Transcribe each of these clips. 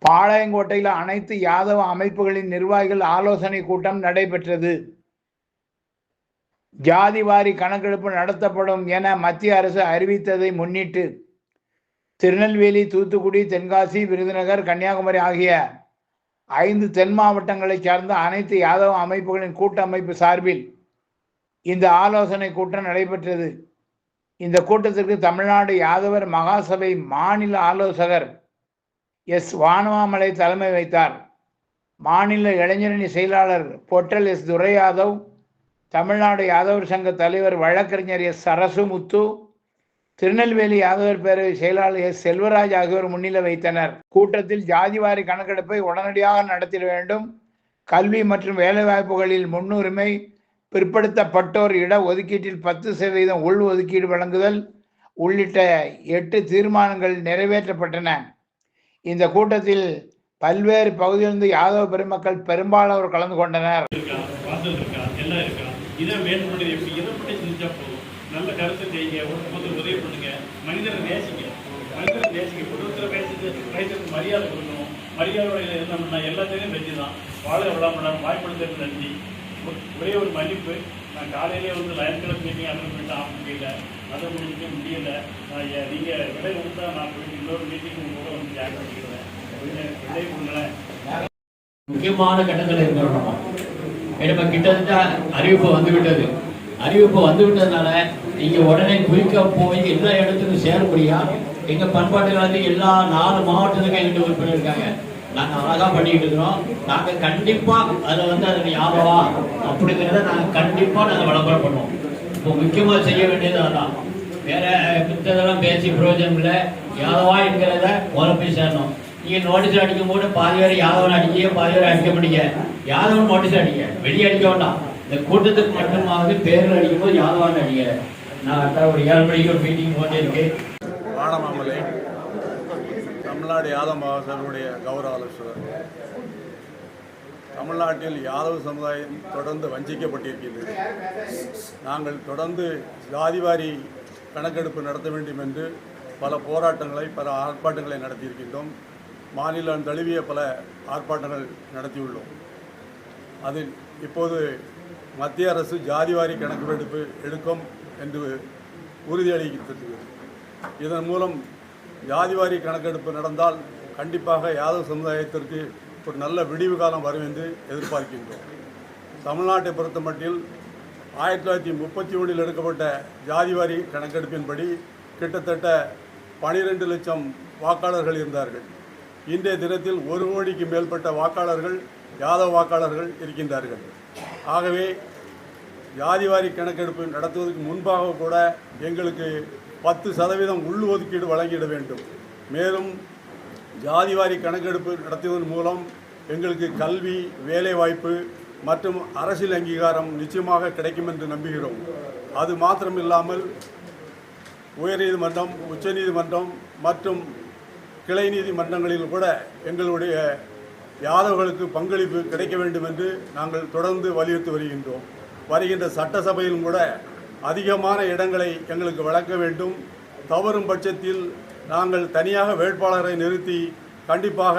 பாளையங்கோட்டையில் அனைத்து யாதவ அமைப்புகளின் நிர்வாகிகள் ஆலோசனை கூட்டம் நடைபெற்றது. ஜாதிவாரி கணக்கெடுப்பு நடத்தப்படும் என மத்திய அரசு அறிவித்ததை முன்னிட்டு திருநெல்வேலி, தூத்துக்குடி, தென்காசி, விருதுநகர், கன்னியாகுமரி ஆகிய 5 தென் மாவட்டங்களைச் சார்ந்த அனைத்து யாதவ அமைப்புகளின் கூட்டமைப்பு சார்பில் இந்த ஆலோசனை கூட்டம் நடைபெற்றது. இந்த கூட்டத்திற்கு தமிழ்நாடு யாதவர் மகாசபை மாநில ஆலோசகர் எஸ். வானமாமலை தலைமை வைத்தார். மாநில இளைஞரணி செயலாளர் பொட்டல் எஸ். துரை யாதவ், தமிழ்நாடு யாதவர் சங்க தலைவர் வழக்கறிஞர் எஸ். சரசுமுத்து, திருநெல்வேலி யாதவர் பேரவை செயலாளர் எஸ். செல்வராஜ் ஆகியோர் முன்னிலை வைத்தனர். கூட்டத்தில் ஜாதிவாரி கணக்கெடுப்பை உடனடியாக நடத்திட வேண்டும், கல்வி மற்றும் வேலைவாய்ப்புகளில் முன்னுரிமை, பிற்படுத்தப்பட்டோர் இட ஒதுக்கீட்டில் 10% உள் ஒதுக்கீடு வழங்குதல் உள்ளிட்ட 8 தீர்மானங்கள் நிறைவேற்றப்பட்டன. இந்த கூட்டத்தில் பல்வேறு பகுதியிலிருந்து யாதவ பெருமக்கள் பெரும்பாலானோர் கலந்து கொண்டனர். நல்ல கருத்து செய்யுங்க, ஒருத்தர் உதவி பண்ணுங்க, மனிதரை நேசிங்க, ஒருத்தர் மரியாதை கொடுக்கணும். மரியாதையில் இருந்தோம்னா எல்லாத்தையும் வெற்றி தான். வாழ விடாமல் வாய்ப்படுத்துறது நன்றி. ஒரே ஒரு மன்னிப்பு, நான் காலையிலே லயன் கிளப் மீட்டிங் அட்டன் பண்ணிட்டு ஆக முடியல, அதை முடியல. நீங்கள் விடை கொடுத்தா நான் போயிட்டு இன்னொரு மீட்டிங் கூட ஜாயின் பண்ணிக்கிறேன். விடை கொடுங்களேன். முக்கியமான கட்டத்தில் இருக்கிறோம். நம்ம கிட்டத்தட்ட அறிவிப்பு வந்துவிட்டதுனால நீங்கள் உடனே குயிக்க போய் எல்லா இடத்துக்கும் சேர முடியும். எங்கள் பண்பாட்டுக்காக எல்லா 4 மாவட்டத்துக்கும் எங்கிட்ட உறுப்பினர் இருக்காங்க. நாங்கள் அழகாக பண்ணிக்கிட்டு இருக்கிறோம். நாங்கள் கண்டிப்பாக அதில் அதில் யாதவா அப்படிங்கிறத நாங்கள் விளம்பரம் பண்ணுவோம். இப்போ முக்கியமாக செய்ய வேண்டியது அதான். வேற மித்ததெல்லாம் பேசி பிரயோஜனம் இல்லை. யாதவா என்கிறத போய் சேரணும். நீங்கள் நோட்டீஸ் அடிக்கும் போது பாதி பேர் யாதவன் அடிக்க, பாதி பேர் அடிக்க முடிய. யாதவன் நோட்டீஸ் அடிக்க, வெளியே அடிக்க வேண்டாம். இந்த கூட்டத்துக்கு மட்டுமாவது பேரில் அடிக்கும் போது யாதவான் அடிக்க. நான் ஒரு 7 மணிக்கு ஒரு மீட்டிங் போட்டே இருக்கு. வானமாமலை தமிழ்நாடு யாதவ மகாசபையுடைய கௌரவ ஆலோசகர். தமிழ்நாட்டில் யாதவ சமுதாயம் தொடர்ந்து வஞ்சிக்கப்பட்டிருக்கிறது. நாங்கள் தொடர்ந்து ஜாதிவாரி கணக்கெடுப்பு நடத்த வேண்டும் என்று பல போராட்டங்களை, பல ஆர்ப்பாட்டங்களை நடத்தியிருக்கின்றோம். மாநிலம் தழுவிய பல ஆர்ப்பாட்டங்கள் நடத்தியுள்ளோம். அதில் இப்போது மத்திய அரசு ஜாதிவாரி கணக்கெடுப்பு எடுக்கும் என்று உறுதியளித்திருக்கிறது. இதன் மூலம் ஜாதிவாரி கணக்கெடுப்பு நடந்தால் கண்டிப்பாக யாதவ சமுதாயத்திற்கு ஒரு நல்ல விடிவு காலம் வரும் என்று எதிர்பார்க்கின்றோம். தமிழ்நாட்டை பொறுத்த மட்டில் 1931 எடுக்கப்பட்ட ஜாதிவாரி கணக்கெடுப்பின்படி கிட்டத்தட்ட 12 லட்சம் வாக்காளர்கள் இருந்தார்கள். இன்றைய தினத்தில் 1 கோடிக்கு மேற்பட்ட வாக்காளர்கள் யாதவ வாக்காளர்கள் இருக்கின்றார்கள். ஆகவே ஜாதிவாரி கணக்கெடுப்பு நடத்துவதற்கு முன்பாக கூட எங்களுக்கு 10% உள் ஒதுக்கீடு வழங்கிட வேண்டும். மேலும் ஜாதிவாரி கணக்கெடுப்பு நடத்துவதன் மூலம் எங்களுக்கு கல்வி, வேலைவாய்ப்பு மற்றும் அரசியல் அங்கீகாரம் நிச்சயமாக கிடைக்கும் என்று நம்புகிறோம். அது மாத்திரமில்லாமல் உயர்நீதிமன்றம், உச்சநீதிமன்றம் மற்றும் கிளை நீதிமன்றங்களில் கூட எங்களுடைய யாதவர்களுக்கு பங்களிப்பு கிடைக்க வேண்டும் என்று நாங்கள் தொடர்ந்து வலியுறுத்தி வருகின்றோம். வருகின்ற சட்டசபையிலும் கூட அதிகமான இடங்களை எங்களுக்கு வழங்க வேண்டும். தவறும் பட்சத்தில் நாங்கள் தனியாக வேட்பாளரை நிறுத்தி கண்டிப்பாக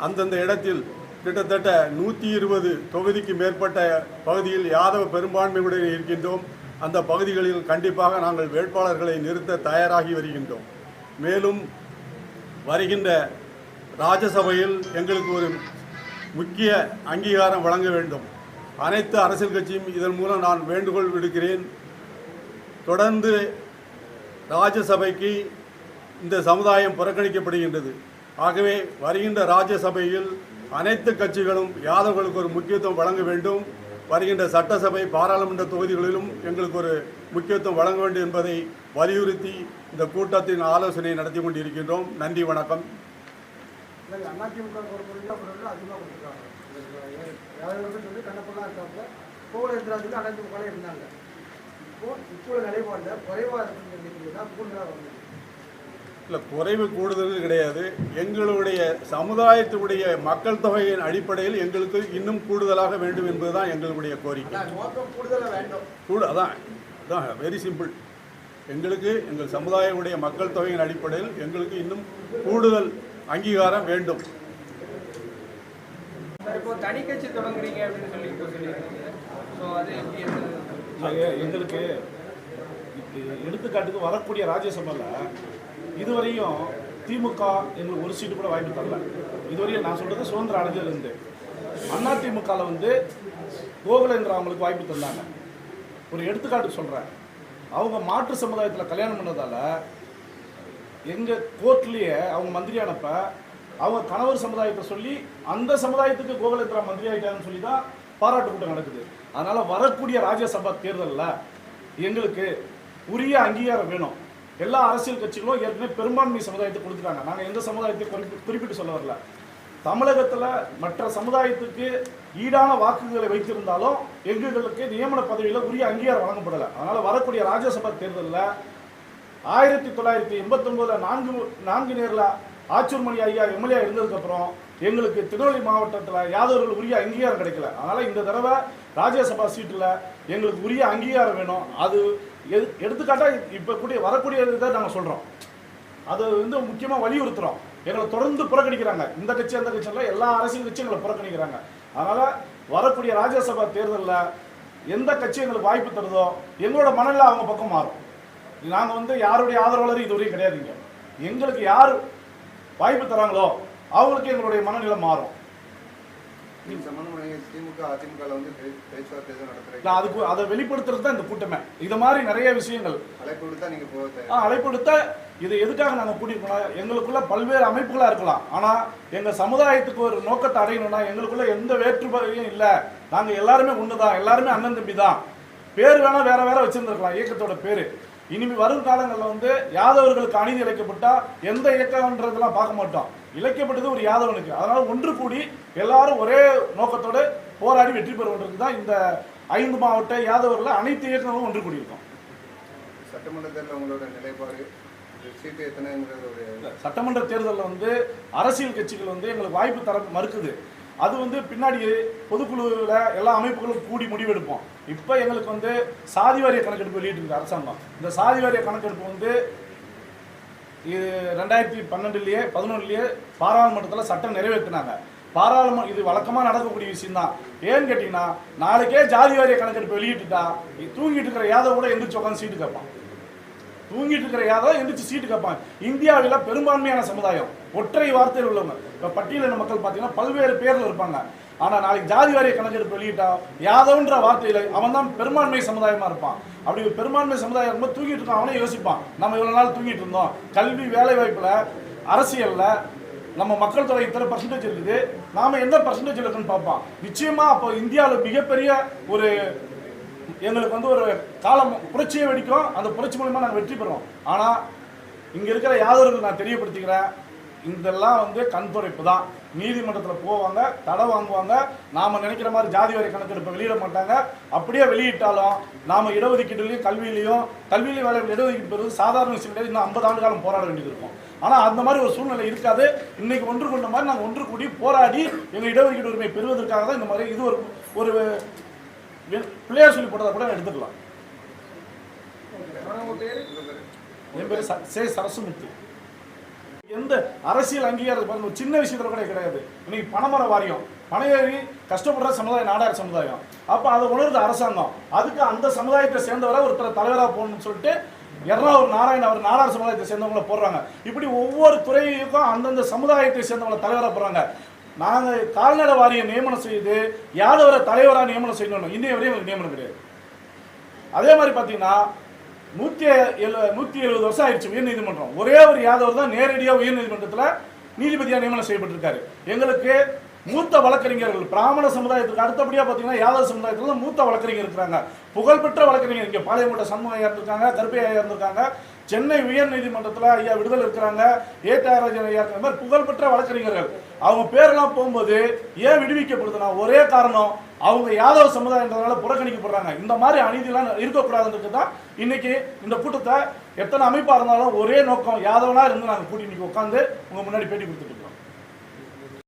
அந்தந்த இடத்தில் கிட்டத்தட்ட 120 தொகுதிக்கு மேற்பட்ட பகுதியில் யாதவ பெரும்பான்மையுடன் இருக்கின்றோம். அந்த பகுதிகளில் கண்டிப்பாக நாங்கள் வேட்பாளர்களை நிறுத்த தயாராகி வருகின்றோம். மேலும் வருகின்ற ராஜ்யசபையில் எங்களுக்கு ஒரு முக்கிய அங்கீகாரம் வழங்க வேண்டும். அனைத்து அரசியல் கட்சியும் இதன் மூலம் நான் வேண்டுகோள் விடுக்கிறேன். தொடர்ந்து ராஜ்யசபைக்கு இந்த சமுதாயம் புறக்கணிக்கப்படுகின்றது. ஆகவே வருகின்ற ராஜ்யசபையில் அனைத்து கட்சிகளும் யாதவர்களுக்கு ஒரு முக்கியத்துவம் வழங்க வேண்டும். வருகின்ற சட்டசபை, பாராளுமன்ற தொகுதிகளிலும் எங்களுக்கு ஒரு முக்கியத்துவம் வழங்க வேண்டும் என்பதை வலியுறுத்தி இந்த கூட்டத்தின் ஆலோசனை நடத்தி கொண்டிருக்கின்றோம். நன்றி, வணக்கம். இல்லை, குறைவு கூடுதல் கிடையாது. எங்களுடைய சமுதாயத்துடைய மக்கள் தொகையின் அடிப்படையில் எங்களுக்கு இன்னும் கூடுதலாக வேண்டும் என்பதுதான் எங்களுடைய கோரிக்கை. அதான் வெரி சிம்பிள். எங்களுக்கு எங்கள் சமுதாயத்துடைய மக்கள் தொகையின் அடிப்படையில் எங்களுக்கு இன்னும் கூடுதல் அங்கீகாரம் வேண்டும். சார் இப்போ தனி கட்சி தொடங்குறீங்க அப்படின்னு சொல்லி இப்போ சொல்லியிருக்கீங்க. ஸோ அது எப்படி எங்களுக்கு எடுத்துக்காட்டுக்கு வரக்கூடிய ராஜ்யசபாவில் இதுவரையும் திமுக எங்களுக்கு ஒரு சீட்டு கூட வாய்ப்பு தரல. இதுவரையும் நான் சொல்றது சுதந்திரம் அடைஞ்சதுலேருந்து அண்ணா திமுகவில் வந்து கோகுலேந்திரா அவங்களுக்கு வாய்ப்பு தந்தாங்க. ஒரு எடுத்துக்காட்டு சொல்கிறேன். அவங்க மாற்று சமுதாயத்தில் கல்யாணம் பண்ணதால எங்கள் கோர்ட்லேயே அவங்க மந்திரியானப்ப அவங்க கணவர் சமுதாயத்தை சொல்லி அந்த சமுதாயத்துக்கு கோகுலேந்திரா மந்திரி ஆகிட்டாங்கன்னு சொல்லி தான் பாராட்டு கூட்டம் நடக்குது. அதனால் வரக்கூடிய ராஜ்யசபா தேர்தலில் எங்களுக்கு உரிய அங்கீகாரம் வேணும். எல்லா அரசியல் கட்சிகளும் ஏற்கனவே பெரும்பான்மை சமுதாயத்தை கொடுத்துட்டாங்க. நாங்கள் எந்த சமுதாயத்தை குறிப்பிட்டு சொல்ல வரல. தமிழகத்தில் மற்ற சமுதாயத்துக்கு ஈடான வாக்குகளை வைத்திருந்தாலும் எங்களுக்கு நியமன பதவியில் உரிய அங்கீகாரம் வழங்கப்படலை. அதனால் வரக்கூடிய ராஜ்யசபா தேர்தலில் 1989 நான்கு நேரில் ஆச்சூர் மணி ஐயா எம்எல்ஏ இருந்ததுக்கப்புறம் எங்களுக்கு திருநெல்வேலி மாவட்டத்தில் யாதவர்கள் உரிய அங்கீகாரம் கிடைக்கல. அதனால் இந்த தடவை ராஜ்யசபா சீட்டில் எங்களுக்கு உரிய அங்கீகாரம் வேணும். அது எடுத்துக்காட்டாக இப்போ வரக்கூடிய இதை நாங்கள் சொல்கிறோம். அது வந்து முக்கியமாக வலியுறுத்துகிறோம். எங்களை தொடர்ந்து புறக்கணிக்கிறாங்க. இந்த கட்சி அந்த கட்சியில் எல்லா அரசியல் கட்சியும் எங்களை புறக்கணிக்கிறாங்க. அதனால் வரக்கூடிய ராஜ்யசபா தேர்தலில் எந்த கட்சி எங்களுக்கு வாய்ப்பு தருதோ எங்களோட மனநிலை அவங்க பக்கம் மாறும். நாங்கள் வந்து யாருடைய ஆதரவாளர் இதுவரையும் கிடையாதுங்க. எங்களுக்கு யார் வாய்ப்பு தராங்களோ அவங்களுக்கு எங்களுடைய மனநிலை மாறும். அதுக்கு அதை வெளிப்படுத்துறது தான் இந்த கூட்டமே. இது மாதிரி நிறைய விஷயங்கள் அழைப்பு கொடுத்தா இது எதுக்காக நாங்கள் கூட்டியிருக்கோம். எங்களுக்குள்ள பல்வேறு அமைப்புகளாக இருக்கலாம். ஆனால் எங்கள் சமுதாயத்துக்கு ஒரு நோக்கத்தை அடையணும்னா எங்களுக்குள்ள எந்த வேற்றுமையும் இல்லை. நாங்கள் எல்லாருமே ஒன்று தான், எல்லாருமே அண்ணன் தம்பி தான். பேர் வேணால் வேற வேற வச்சிருந்துருக்கலாம் இயக்கத்தோட பேர். இனிமே வரும் காலங்களில் வந்து யாதவர்களுக்கு அநீதி இழைக்கப்பட்டா எந்த இயக்கம்ன்றதெல்லாம் பார்க்க மாட்டோம். இழைக்கப்பட்டது ஒரு யாதவனுக்கு. அதனால ஒன்று கூடி எல்லாரும் ஒரே நோக்கத்தோடு போராடி வெற்றி பெறுவதற்கு தான் இந்த 5 மாவட்ட யாதவர்கள் அனைத்து இயக்கங்களும் ஒன்று கூடியிருக்கோம். சட்டமன்ற தேர்தல் உங்களோட நிலைப்பாடு சீட்டு எத்தனைங்கிறது? சட்டமன்ற தேர்தலில் வந்து அரசியல் கட்சிகள் வந்து எங்களுக்கு வாய்ப்பு தர மறுக்குது. அது வந்து பின்னாடி பொதுக்குழுவில் எல்லா அமைப்புகளும் கூடி முடிவெடுப்போம். இப்போ எங்களுக்கு வந்து சாதிவாரிய கணக்கெடுப்பு வெளியிட்டு அரசாங்கம். இந்த சாதிவாரிய கணக்கெடுப்பு வந்து 2012-11 பாராளுமன்றத்தில் சட்டம் நிறைவேற்றினாங்க. இது வழக்கமாக நடக்கக்கூடிய விஷயம் தான். ஏன்னு கேட்டிங்கன்னா நாளைக்கே ஜாதிவாரிய கணக்கெடுப்பு வெளியிட்டுட்டா தூங்கிட்டு இருக்கிற யாதவ கூட எந்திரிச்சு உட்காந்து சீட்டு கேட்பான். தூங்கிட்டு இருக்கிற யாதவ எந்திரிச்சு சீட்டு கேட்பான். இந்தியாவில் பெரும்பான்மையான சமுதாயம் ஒற்றை வார்த்தையில் உள்ளவங்க. இப்போ பட்டியலின மக்கள் பார்த்தீங்கன்னா பல்வேறு பேரில் இருப்பாங்க. ஆனால் நாளைக்கு ஜாதி வாரிய கணக்கெடுப்பு வெளியிட்டா யாதவன்ற வார்த்தையில் அவன் தான் பெரும்பான்மை சமுதாயமாக இருப்பான். அப்படி ஒரு பெரும்பான்மை சமுதாயம் ரொம்ப தூங்கிட்டு இருக்கான். அவனே யோசிப்பான், நம்ம இவ்வளோ நாள் தூங்கிட்டு இருந்தோம். கல்வி வேலை வாய்ப்பில் அரசியலில் நம்ம மக்கள் தொகை இத்தனை பர்சன்டேஜ் இருக்குது, நாம் எந்த பர்சன்டேஜ் இருக்குன்னு பார்ப்பான். நிச்சயமாக அப்போ இந்தியாவில் மிகப்பெரிய ஒரு எங்களுக்கு வந்து ஒரு காலம் புரட்சியை வெடிக்கும். அந்த புரட்சி மூலமாக நாங்கள் வெற்றி பெறுவோம். ஆனால் இங்கே இருக்கிற யாதவர்கள் நான் தெரியப்படுத்திக்கிறேன், இதெல்லாம் வந்து கண்துடைப்பு தான். நீதிமன்றத்தில் போவாங்க, தடை வாங்குவாங்க. நாம் நினைக்கிற மாதிரி ஜாதி வாரி கணக்கெடுப்பை வெளியிட மாட்டாங்க. அப்படியே வெளியிட்டாலும் நாம் இடஒதுக்கீடுலையும் கல்வியிலையும் வேலை இடஒதுக்கீடு பெறுவது சாதாரண விஷயம் கிடையாது. இன்னும் 50 ஆண்டு காலம் போராட வேண்டியது இருக்கும். ஆனால் அந்த மாதிரி ஒரு சூழ்நிலை இருக்காது. இன்னைக்கு ஒன்று கொண்ட மாதிரி நாங்கள் ஒன்று கூடி போராடி எங்கள் இடஒதுக்கீடு உரிமை பெறுவதற்காக தான் இந்த மாதிரி இது ஒரு பிள்ளையார் சொல்லி போட்டதை கூட எடுத்துக்கலாம். என் பேர் சரசுமுத்து. எந்த அரசியல் அங்கீகாரம் ஒரு சின்ன விஷயத்துல கூட கிடையாது. இன்னைக்கு பணமர வாரியம் பணையேறி கஷ்டப்படுற சமுதாயம் நாடார் சமுதாயம். அப்போ அதை உணர்ந்த அரசாங்கம் அதுக்கு அந்த சமுதாயத்தை சேர்ந்தவரை ஒருத்தர் தலைவராக போகணும்னு சொல்லிட்டு எர்ணாவூர் நாராயண் அவர் நாடார் சமுதாயத்தை சேர்ந்தவங்களை போடுறாங்க. இப்படி ஒவ்வொரு துறையுக்கும் அந்தந்த சமுதாயத்தை சேர்ந்தவங்களை தலைவராக போடுறாங்க. நாங்கள் கால்நடை வாரியம் நியமனம் செய்து யாதவரை தலைவராக நியமனம் செய்யணும். இன்னைய வரையும் எங்களுக்கு நியமனம் கிடையாது. அதே மாதிரி பார்த்தீங்கன்னா 170 வருஷம் ஆயிடுச்சு உயர்நீதிமன்றம். ஒரே ஒரு யாதவர் தான் நேரடியாக உயர்நீதிமன்றத்தில் நீதிபதியாக நியமனம் செய்யப்பட்டிருக்காரு. எங்களுக்கு மூத்த வழக்கறிஞர்கள் பிராமண சமுதாயத்துக்கு அடுத்தபடியாக பார்த்தீங்கன்னா யாதவ சமுதாயத்தில் தான் மூத்த வழக்கறிஞர் இருக்கிறாங்க. புகழ்பெற்ற வழக்கறிஞர் இங்கே பாளையங்கோட்டை சண்முகம் ஐயா இருந்திருக்காங்க, கருப்பையா ஐயா இருந்திருக்காங்க, சென்னை உயர் நீதிமன்றத்தில் ஐயா விடுதலை இருக்கிறாங்க, ஏதாராஜன் ஐயா இருக்கிற மாதிரி புகழ்பெற்ற வழக்கறிஞர்கள். அவங்க பேரெல்லாம் போகும்போது ஏன் விடுவிக்கப்படுதுன்னா ஒரே காரணம், அவங்க யாதவ சமுதாயன்றதுனால புறக்கணிக்கப்படுறாங்க. இந்த மாதிரி அநீதிலாம் இருக்கக்கூடாதுன்றது தான் இன்னைக்கு இந்த கூட்டத்தை எத்தனை அமைப்பாக இருந்தாலும் ஒரே நோக்கம் யாதவனாக இருந்து நாங்கள் கூட்டி இன்னைக்கு உட்காந்து உங்கள் முன்னாடி பேட்டி கொடுத்துட்டு